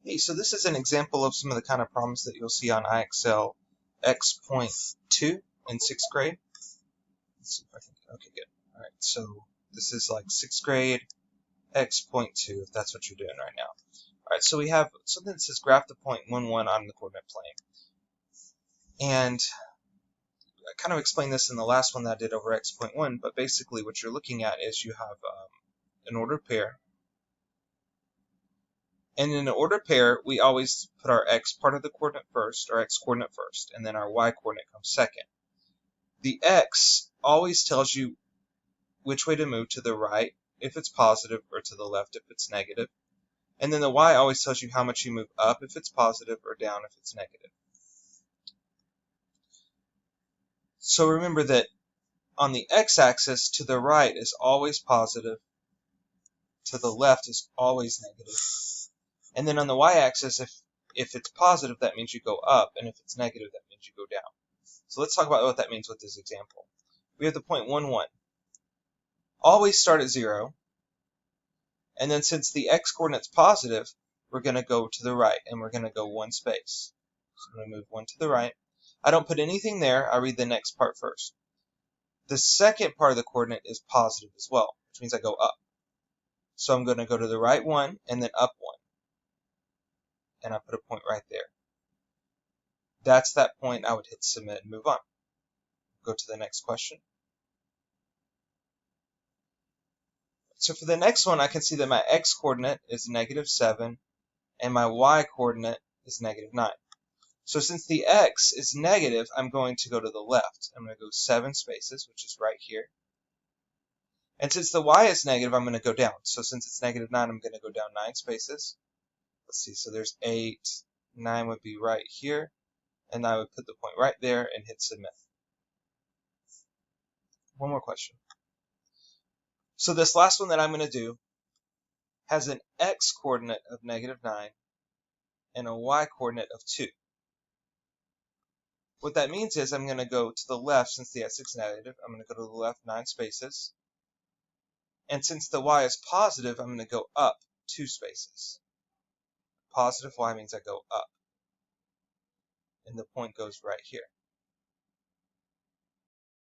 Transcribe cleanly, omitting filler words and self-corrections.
Hey, so this is an example of some of the kind of problems that you'll see on IXL X.2 in 6th grade. Let's see if I can, okay, good. All right, so this is like 6th grade X.2, if that's what you're doing right now. All right, so we have something that says graph the point 1, 1 on the coordinate plane. And I kind of explained this in the last one that I did over X.1, but basically what you're looking at is you have an ordered pair. And in an ordered pair, we always put our x part of the coordinate first, or x coordinate first, and then our y coordinate comes second. The x always tells you which way to move, to the right if it's positive or to the left if it's negative. And then the y always tells you how much you move up if it's positive or down if it's negative. So remember that on the x-axis, to the right is always positive, to the left is always negative. And then on the y-axis, if it's positive, that means you go up, and if it's negative, that means you go down. So let's talk about what that means with this example. We have the point 1, 1. Always start at 0, and then since the x-coordinate's positive, we're going to go to the right, and we're going to go one space. So I'm going to move one to the right. I don't put anything there. I read the next part first. The second part of the coordinate is positive as well, which means I go up. So I'm going to go to the right one, and then up one. And I put a point right there. That's that point. I would hit submit and move on. Go to the next question. So for the next one, I can see that my x-coordinate is -7, and my y-coordinate is -9. So since the x is negative, I'm going to go to the left. I'm going to go 7 spaces, which is right here. And since the y is negative, I'm going to go down. So since it's -9, I'm going to go down 9 spaces. Let's see, so there's 8, 9 would be right here, and I would put the point right there and hit submit. One more question. So this last one that I'm going to do has an x-coordinate of -9 and a y-coordinate of 2. What that means is I'm going to go to the left, since the x is negative, I'm going to go to the left 9 spaces. And since the y is positive, I'm going to go up 2 spaces. Positive y means I go up. And the point goes right here.